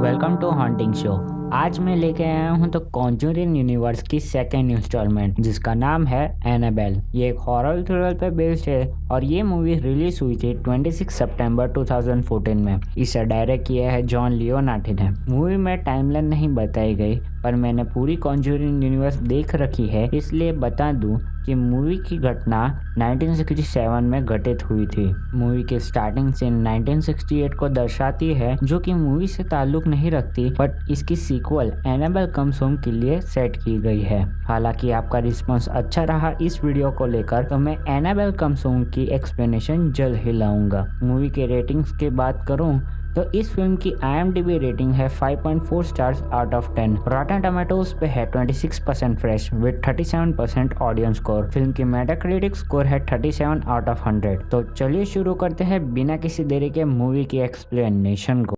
Welcome to haunting show. आज मैं लेके आया हूँ तो कॉन्जूरिंग यूनिवर्स की सेकेंड इंस्टॉलमेंट जिसका नाम है एनाबेल। ये एक हॉरर थ्रिलर पे बेस्ड है और ये मूवी रिलीज हुई थी 26 सितंबर 2014 में। इसे डायरेक्ट किया है जॉन लियोनार्डी ने। मूवी में टाइमलाइन नहीं बताई गई पर मैंने पूरी कॉन्जूरिंग यूनिवर्स देख रखी है, इसलिए बता दूं कि मूवी की घटना 1967 में घटित हुई थी। मूवी की स्टार्टिंग सीन 1968 को दर्शाती है जो कि मूवी से ताल्लुक नहीं रखती, बट इसकी सीक्वल एनाबेल कम्स होम के लिए सेट की गई है। हालांकि आपका रिस्पांस अच्छा रहा इस वीडियो को लेकर तो मैं एनाबेल कम्स होम की एक्सप्लेनेशन जल्द ही लाऊंगा। मूवी के रेटिंग्स की बात करूं तो इस फिल्म की IMDb रेटिंग है 5.4 स्टार्स आउट ऑफ 10। रॉटन टोमेटोज पे है 26% fresh with 37% audience score. Film की मेटाक्रिटिक स्कोर है 37 आउट ऑफ 100। तो चलिए शुरू करते हैं बिना किसी देरी के मूवी की एक्सप्लेनेशन को।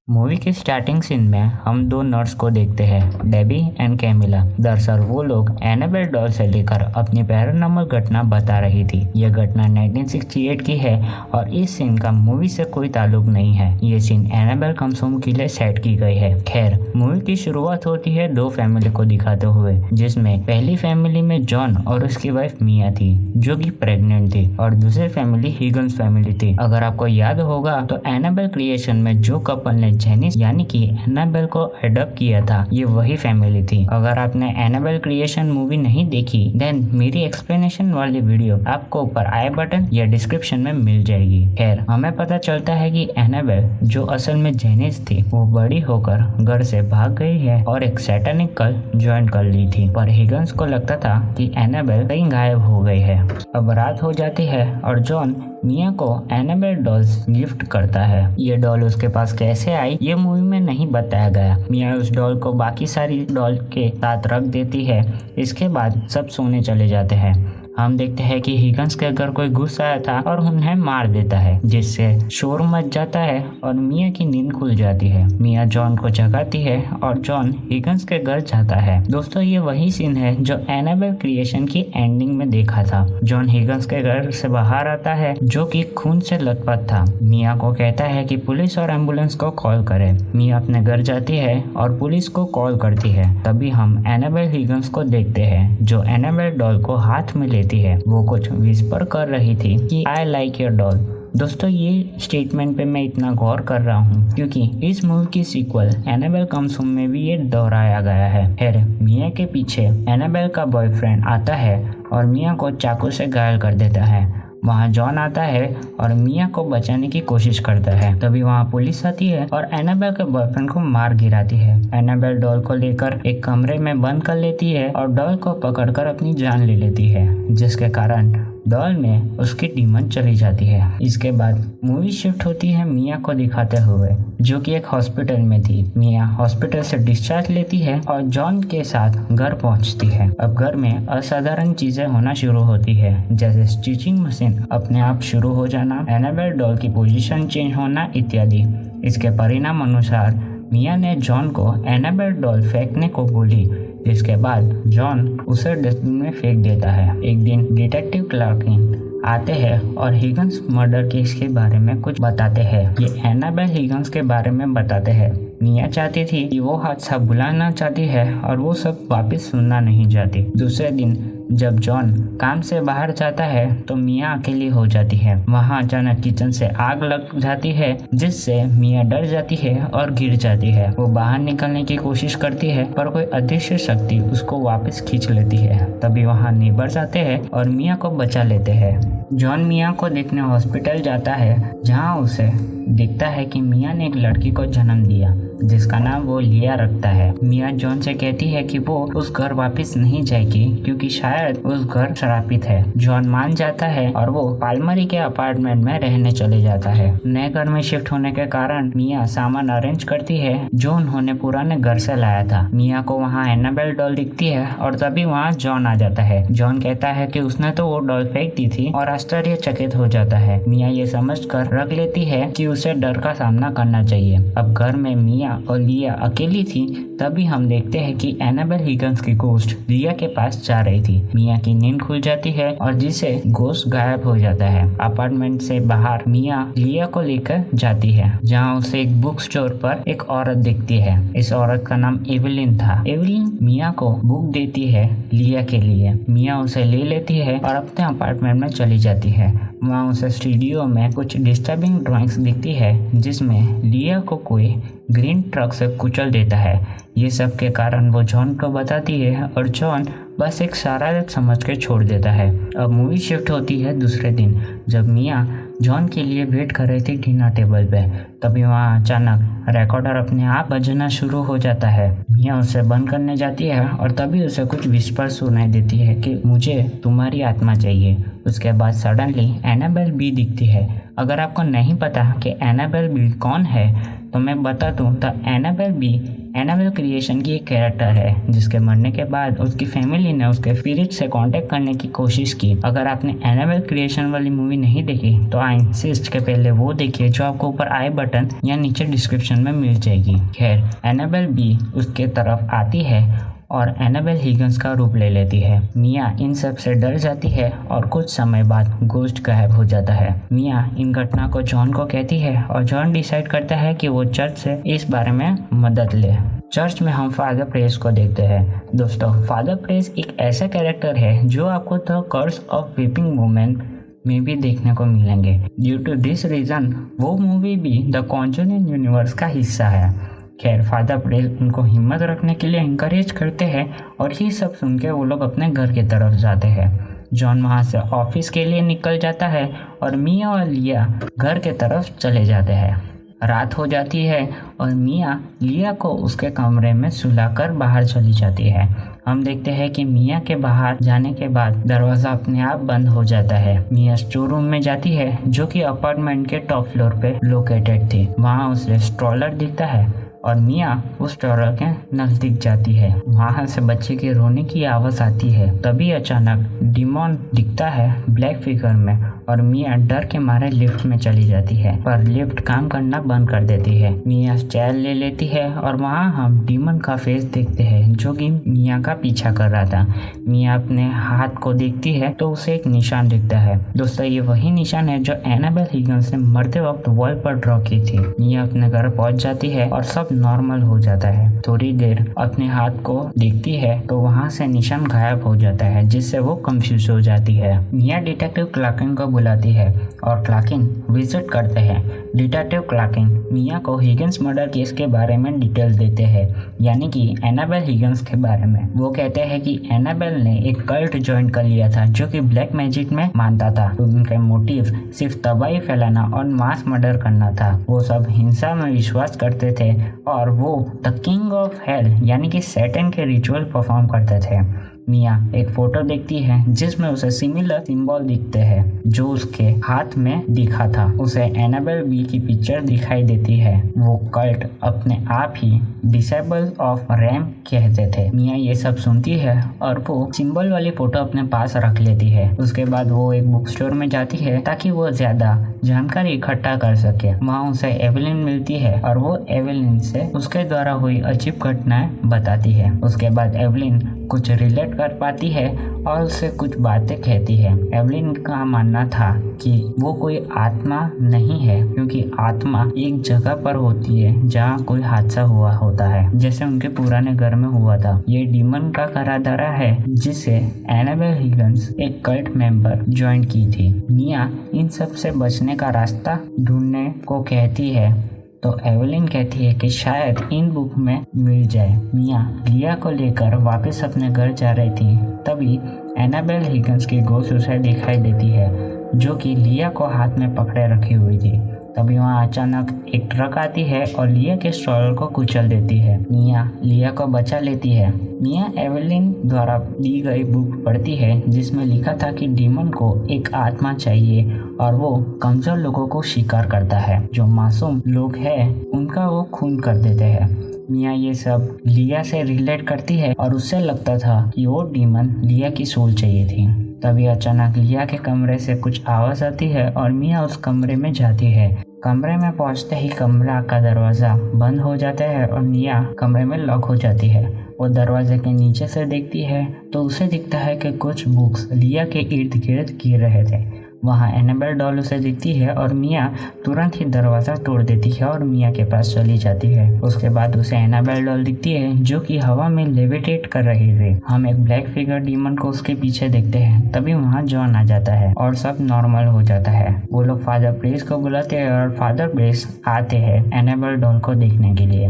मूवी के स्टार्टिंग सीन में हम दो नर्स को देखते हैं, डेबी एंड कैमिला। दरअसल वो लोग एनाबेल डॉल से लेकर अपनी पैरानॉर्मल घटना बता रही थी। यह घटना 1968 की है और इस सीन का मूवी से कोई ताल्लुक नहीं है। ये सीन एनाबेल कम्स होम के लिए सेट की गई है। खैर, मूवी की शुरुआत होती है दो फैमिली को दिखाते हुए, जिसमें पहली फैमिली में जॉन और उसकी वाइफ मिया थी जो कि प्रेग्नेंट थी और दूसरी फैमिली हिगन्स फैमिली थी। अगर आपको याद होगा तो एनाबेल क्रिएशन में जो कपल ने जेनिस यानी कि एनाबेल को अडॉप्ट किया था, ये वही फैमिली थी। अगर आपने एनाबेल क्रिएशन मूवी नहीं देखी देन मेरी एक्सप्लेनेशन वाली वीडियो आपको ऊपर आई बटन या डिस्क्रिप्शन में मिल जाएगी। खैर, हमें पता चलता है कि एनाबेल जो असल में जेनिस थी वो बड़ी होकर घर से भाग गई है और एक सैटानिक कल्ट ज्वाइन कर ली थी, पर हिगन्स को लगता था कि एनाबेल कहीं गायब हो गई है। अब रात हो जाती है और जॉन मिया को एनाबेल डॉल्स गिफ्ट करता है। ये डॉल उसके पास कैसे आई ये मूवी में नहीं बताया गया। मिया उस डॉल को बाकी सारी डॉल के साथ रख देती है। इसके बाद सब सोने चले जाते हैं। हम देखते हैं कि हिगन्स के घर कोई घुस आया था और उन्हें मार देता है, जिससे शोर मच जाता है और मिया की नींद खुल जाती है। मिया जॉन को जगाती है और जॉन हिगन्स के घर जाता है। दोस्तों, ये वही सीन है जो एनाबेल क्रिएशन की एंडिंग में देखा था। जॉन हिगन्स के घर से बाहर आता है जो कि खून से लथपथ था। मिया को कहता है कि पुलिस और एम्बुलेंस को कॉल करे। मिया अपने घर जाती है और पुलिस को कॉल करती है। तभी हम एनाबेल हिगन्स को देखते हैं जो एनाबेल डॉल को हाथ में है। वो कुछ विस्पर कर रही थी कि आई लाइक योर डॉल। दोस्तों, ये स्टेटमेंट पे मैं इतना गौर कर रहा हूँ क्योंकि इस मूवी की सीक्वल एनाबेल कम्स होम में भी ये दोहराया गया है। फिर मिया के पीछे एनाबेल का बॉयफ्रेंड आता है और मिया को चाकू से घायल कर देता है। वहाँ जॉन आता है और मिया को बचाने की कोशिश करता है। तभी वहाँ पुलिस आती है और एनाबेल के बॉयफ्रेंड को मार गिराती है। एनाबेल डॉल को लेकर एक कमरे में बंद कर लेती है और डॉल को पकड़कर अपनी जान ले लेती है, जिसके कारण डॉल में उसकी डीमन चली जाती है। इसके बाद मूवी शिफ्ट होती है मिया को दिखाते हुए जो कि एक हॉस्पिटल में थी। मिया हॉस्पिटल से डिस्चार्ज लेती है और जॉन के साथ घर पहुंचती है। अब घर में असाधारण चीजें होना शुरू होती है, जैसे स्टिचिंग मशीन अपने आप शुरू हो जाना, एनाबेल डॉल की पोजीशन चेंज होना इत्यादि। इसके परिणाम अनुसार मिया ने जॉन को एनाबेल डॉल फेंकने को बोली, जिसके बाद जॉन उसे डस्टबिन में फेंक देता है। एक दिन डिटेक्टिव क्लार्किन आते हैं और हिगन्स मर्डर केस के बारे में कुछ बताते हैं। ये एनाबेल हिगन्स के बारे में बताते हैं। मिया चाहती थी कि वो हादसा भुलाना चाहती है और वो सब वापस सुनना नहीं चाहती। दूसरे दिन जब जॉन काम से बाहर जाता है तो मिया अकेली हो जाती है। वहाँ अचानक किचन से आग लग जाती है, जिससे मिया डर जाती है और गिर जाती है। वो बाहर निकलने की कोशिश करती है पर कोई अदृश्य शक्ति उसको वापस खींच लेती है। तभी वहाँ नेबर्स आते हैं और मिया को बचा लेते हैं। जॉन मिया को देखने हॉस्पिटल जाता है, जहाँ उसे दिखता है कि मिया ने एक लड़की को जन्म दिया जिसका नाम वो लिया रखता है। मिया जॉन से कहती है कि वो उस घर वापस नहीं जाएगी क्योंकि शायद उस घर श्रापित है। जॉन मान जाता है और वो पालमरी के अपार्टमेंट में रहने चले जाता है। नए घर में शिफ्ट होने के कारण मिया सामान अरेंज करती है जो उन्होंने पुराने घर से लाया था। मिया को वहाँ एनाबेल डॉल दिखती है और तभी वहाँ जॉन आ जाता है। जॉन कहता है कि उसने तो वो डॉल फेंक दी थी और आश्चर्यचकित हो जाता है। मिया ये समझकर रख लेती है कि उसे डर का सामना करना चाहिए। अब घर में मिया मिया और लिया अकेली थी, तभी हम देखते हैं कि एनाबेल हिगन्स की गोस्ट लिया के पास जा रही थी। मिया की नींद खुल जाती है और जिसे गोस्ट गायब हो जाता है। अपार्टमेंट से बाहर मिया लिया को लेकर जाती है, जहाँ उसे एक बुक स्टोर पर एक औरत दिखती है। इस औरत का नाम एवेलिन था। एवेलिन मिया को बुक देती है लिया के लिए। मिया उसे ले लेती है और अपने अपार्टमेंट में चली जाती है। वहाँ उसे स्टूडियो में कुछ डिस्टर्बिंग ड्राइंग्स दिखती है, जिसमें लिया को कोई ग्रीन ट्रक से कुचल देता है। ये सब के कारण वो जॉन को बताती है और जॉन बस एक शरारत समझ के छोड़ देता है। अब मूवी शिफ्ट होती है दूसरे दिन, जब मिया जॉन के लिए वेट कर रही थी डिनर टेबल पे। तभी वहाँ अचानक रिकॉर्डर अपने आप बजना शुरू हो जाता है। मिया उसे बंद करने जाती है और तभी उसे कुछ विस्पर सुनाई देती है कि मुझे तुम्हारी आत्मा चाहिए। उसके बाद सडनली एनाबेल बी दिखती है। अगर आपको नहीं पता कि एनाबेल बी कौन है तो मैं बता दूं तो एनाबेल बी एनाबेल क्रिएशन की एक कैरेक्टर है, जिसके मरने के बाद उसकी फैमिली ने उसके स्पिरिट से कांटेक्ट करने की कोशिश की। अगर आपने एनाबेल क्रिएशन वाली मूवी नहीं देखी तो आई इंसिस्ट के पहले वो देखिए, जो आपको ऊपर आई बटन या नीचे डिस्क्रिप्शन में मिल जाएगी। खैर, एनाबेल बी उसके तरफ आती है और एनाबेल हिगन्स का रूप ले लेती है। मिया इन सब से डर जाती है और कुछ समय बाद गोस्ट गायब हो जाता है। मिया इन घटना को जॉन को कहती है और जॉन डिसाइड करता है कि वो चर्च से इस बारे में मदद ले। चर्च में हम फादर प्रेस को देखते हैं। दोस्तों, फादर प्रेस एक ऐसा कैरेक्टर है जो आपको the Curse of Weeping Women में भी देखने को मिलेंगे। ड्यू टू दिस रीजन वो मूवी भी द कॉन्जरिंग यूनिवर्स का हिस्सा है। खैर, फादर प्रेस उनको हिम्मत रखने के लिए इंकरेज करते हैं और ये सब सुन के वो लोग अपने घर की तरफ जाते हैं। जॉन वहाँ से ऑफिस के लिए निकल जाता है और मिया और लिया घर के तरफ चले जाते हैं। रात हो जाती है और मिया लिया को उसके कमरे में सुलाकर बाहर चली जाती है। हम देखते हैं कि मिया के बाहर जाने के बाद दरवाज़ा अपने आप बंद हो जाता है। मिया स्टोर रूम में जाती है, जो कि अपार्टमेंट के टॉप फ्लोर पे लोकेटेड थी। वहाँ उसे स्ट्रॉलर दिखता है और मिया उस स्ट्रॉलर के नजदीक जाती है। वहाँ से बच्चे के रोने की आवाज़ आती है। तभी अचानक डिमॉन दिखता है ब्लैक फिगर में और मिया डर के मारे लिफ्ट में चली जाती है, पर लिफ्ट काम करना बंद कर देती है। मिया चेयर ले लेती है और वहाँ हम डीमन का फेस देखते हैं, जो कि मिया का पीछा कर रहा था। मिया अपने हाथ को देखती है तो उसे एक निशान दिखता है। दोस्तों, ये वही निशान है जो एनाबेल हिगन्स ने मरते वक्त वॉल पर ड्रॉ की थी। मिया अपने घर पहुंच जाती है और सब नॉर्मल हो जाता है। थोड़ी देर अपने हाथ को देखती है तो वहाँ से निशान गायब हो जाता है, जिससे वो कंफ्यूज हो जाती है। मिया डिटेक्टिव क्लार्किन को बुलाती है और क्लार्किन विजिट करते हैं। डिटेक्टिव क्लार्किन मिया को हिगन्स मर्डर केस के बारे में डिटेल देते हैं, यानी कि एनाबेल हिगन्स के बारे में। वो कहते हैं कि एनाबेल ने एक कल्ट ज्वाइन कर लिया था जो कि ब्लैक मैजिक में मानता था। तो उनका मोटिव सिर्फ तबाही फैलाना और मास मर्डर करना था। वो सब हिंसा में विश्वास करते थे और वो द किंग ऑफ हेल यानी कि सैटन के रिचुअल परफॉर्म करते थे। मिया एक फोटो देखती है जिसमें उसे सिमिलर सिंबल दिखते हैं जो उसके हाथ में दिखा था। उसे एनाबेल बी की पिक्चर दिखाई देती है। वो कल्ट अपने आप ही डिसेबल ऑफ रैम कहते थे। मिया ये सब सुनती है और वो सिंबल वाली फोटो अपने पास रख लेती है। उसके बाद वो एक बुक स्टोर में जाती है ताकि वो ज्यादा जानकारी इकट्ठा कर सके। वहाँ उसे एवेलिन मिलती है और वो एवेलिन से उसके द्वारा हुई अजीब घटनाएं बताती है। उसके बाद एवेलिन कुछ रिलेट कर पाती है और उससे कुछ बातें कहती है। एवेलिन का मानना था कि वो कोई आत्मा नहीं है, क्योंकि आत्मा एक जगह पर होती है जहाँ कोई हादसा हुआ होता है, जैसे उनके पुराने घर में हुआ था। ये डीमन का कराधारा है जिसे एनाबेल हिगन्स एक कल्ट मेंबर ज्वाइन की थी। मिया इन सब से बचने का रास्ता ढूंढने को कहती है तो एवेलिन कहती है कि शायद इन बुक में मिल जाए। मिया लिया को लेकर वापस अपने घर जा रही थी, तभी एनाबेल हिगन्स की गोस्ट उसे दिखाई देती है, जो कि लिया को हाथ में पकड़े रखी हुई थी। तभी वहाँ अचानक एक ट्रक आती है और लिया के स्ट्रॉलर को कुचल देती है। मिया लिया को बचा लेती है। मिया एवेलिन द्वारा दी गई बुक पढ़ती है जिसमें लिखा था कि डीमन को एक आत्मा चाहिए और वो कमजोर लोगों को शिकार करता है। जो मासूम लोग हैं उनका वो खून कर देते हैं। मिया ये सब लिया से रिलेट करती है और उससे लगता था कि वो डीमन लिया की सोल चाहिए थी। तभी अचानक लिया के कमरे से कुछ आवाज आती है और मिया उस कमरे में जाती है। कमरे में पहुंचते ही कमरा का दरवाज़ा बंद हो जाता है और मिया कमरे में लॉक हो जाती है। वो दरवाजे के नीचे से देखती है तो उसे दिखता है कि कुछ बुक्स लिया के इर्द गिर्द गिर रहे थे। वहाँ एनाबेल डॉल उसे दिखती है और मिया तुरंत ही दरवाज़ा तोड़ देती है और मिया के पास चली जाती है। उसके बाद उसे एनाबेल डॉल दिखती है जो कि हवा में लेविटेट कर रही थी। हम एक ब्लैक फिगर डीमन को उसके पीछे देखते हैं। तभी वहाँ जॉन आ जाता है और सब नॉर्मल हो जाता है। वो लोग फादर प्रेस को बुलाते हैं और फादर प्रेस आते हैं एनाबेल डॉल को देखने के लिए।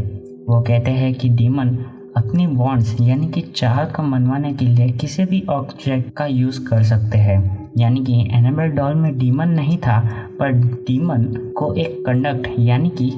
वो कहते हैं कि डीमन अपनी वॉन्ट्स यानी कि चाहत को मनवाने के लिए किसी भी ऑब्जेक्ट का यूज़ कर सकते हैं। यानी कि एनाबेल डॉल में डीमन नहीं था, पर डीमन को एक कंडक्ट यानी कि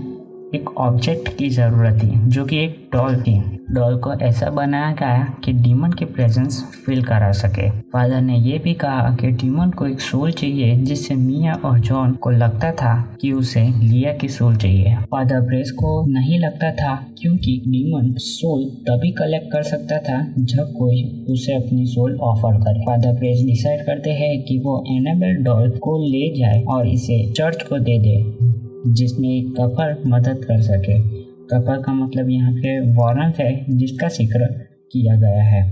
एक ऑब्जेक्ट की ज़रूरत थी जो कि एक डॉल थी। डॉल को ऐसा बनाया गया कि डीमन की प्रेजेंस फील करा सके। फादर ने यह भी कहा कि डीमन को एक सोल चाहिए, जिससे मिया और जॉन को लगता था कि उसे लिया की सोल चाहिए। फादर प्रेस को नहीं लगता था क्योंकि डीमन सोल तभी कलेक्ट कर सकता था जब कोई उसे अपनी सोल ऑफर करे। फादर प्रेस डिसाइड करते हैं कि वो एनाबेल डॉल को ले जाए और इसे चर्च को दे दे, जिसमें एक कपर मदद कर सके। कपर का मतलब यहाँ पे वॉरेंट है जिसका जिक्र किया गया है।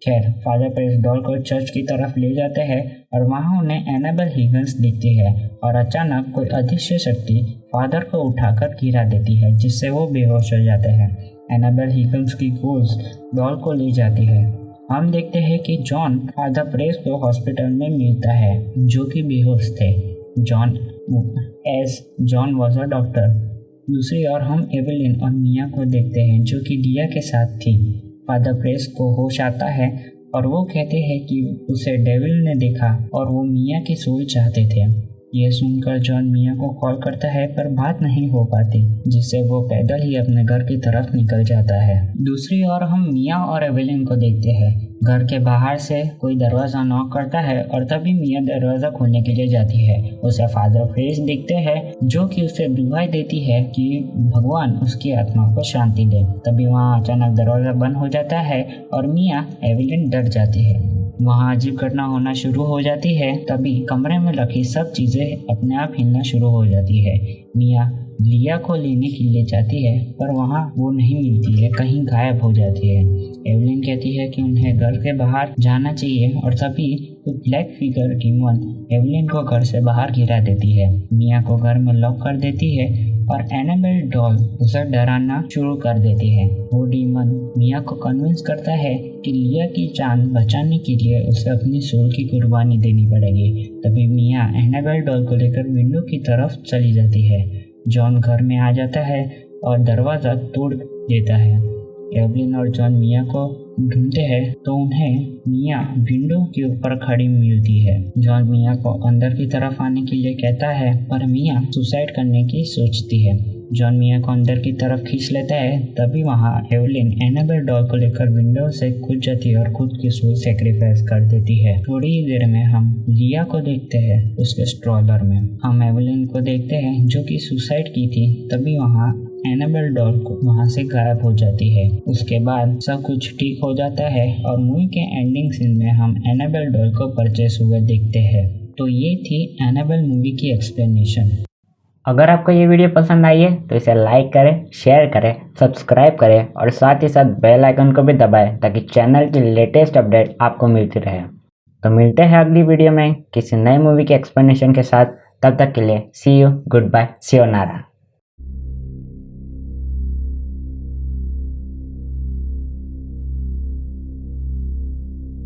खैर, फादर प्रेस डॉल को चर्च की तरफ ले जाते हैं और वहाँ उन्हें एनाबेल हिगन्स दिखती है और अचानक कोई अदृश्य शक्ति फादर को उठाकर गिरा देती है, जिससे वो बेहोश हो जाते हैं। एनाबेल हिगन्स की गोस्ट डॉल को ले जाती है। हम देखते हैं कि जॉन फादर प्रेस को हॉस्पिटल में मिलता है जो कि बेहोश थे। John was a doctor. दूसरी ओर हम एवेलिन और मिया को देखते हैं जो कि लिया के साथ थी। फादर प्रेस को होश आता है और वो कहते हैं कि उसे डेविल ने देखा और वो मिया की सोल चाहते थे। यह सुनकर जॉन मिया को कॉल करता है पर बात नहीं हो पाती, जिससे वो पैदल ही अपने घर की तरफ निकल जाता है। दूसरी ओर हम मिया और एवेलिन को देखते हैं। घर के बाहर से कोई दरवाज़ा नॉक करता है और तभी मिया दरवाज़ा खोलने के लिए जाती है। उसे फादर प्रेस दिखते हैं जो कि उसे दुआएं देती है कि भगवान उसकी आत्मा को शांति दे। तभी वहाँ अचानक दरवाज़ा बंद हो जाता है और मिया एवेलिन डर जाती है। वहाँ अजीब घटना होना शुरू हो जाती है। तभी कमरे में रखी सब चीज़ें अपने आप हिलना शुरू हो जाती है। मिया लिया को लेने के लिए जाती है पर वहाँ वो नहीं मिलती है, कहीं गायब हो जाती है। एवेलिन कहती है कि उन्हें घर के बाहर जाना चाहिए और तभी तो ब्लैक फिगर डीमन एवेलिन को घर से बाहर गिरा देती है। मिया को घर में लॉक कर देती है और एनाबेल डॉल उसे डराना शुरू कर देती है। वो डीमन मिया को कन्विंस करता है कि लिया की जान बचाने के लिए उसे अपनी सोल की कुर्बानी देनी पड़ेगी। तभी मिया एनाबेल डॉल को लेकर विंडो की तरफ चली जाती है। जॉन घर में आ जाता है और दरवाज़ा तोड़ देता है। एवेलिन और जॉन मिया को ढूंढते हैं तो उन्हें मिया विंडो के ऊपर खड़ी मिलती है। जॉन मिया को अंदर की तरफ आने के लिए कहता है पर मिया सुसाइड करने की सोचती है। जॉन मिया को अंदर की तरफ खींच लेता है। तभी वहाँ एवेलिन एनाबेल डॉल को लेकर विंडो से कूद जाती है और खुद की सोल सेक्रीफाइस कर देती है। थोड़ी ही देर में हम लिया को देखते हैं उसके स्ट्रॉलर में। हम एवेलिन को देखते हैं जो कि सुसाइड की थी। तभी वहाँ एनाबेल डॉल को वहाँ से गायब हो जाती है। उसके बाद सब कुछ ठीक हो जाता है और मूवी के एंडिंग सीन में हम एनाबेल डॉल को परचेस हुए देखते हैं। तो ये थी एनाबेल मूवी की एक्सप्लेनेशन। अगर आपको ये वीडियो पसंद आई है तो इसे लाइक करें, शेयर करें, सब्सक्राइब करें और साथ ही साथ बेल आइकन को भी दबाएं ताकि चैनल की लेटेस्ट अपडेट आपको मिलती रहे। तो मिलते हैं अगली वीडियो में किसी नई मूवी के एक्सप्लेनेशन के साथ। तब तक के लिए see you, good bye, see you नारा।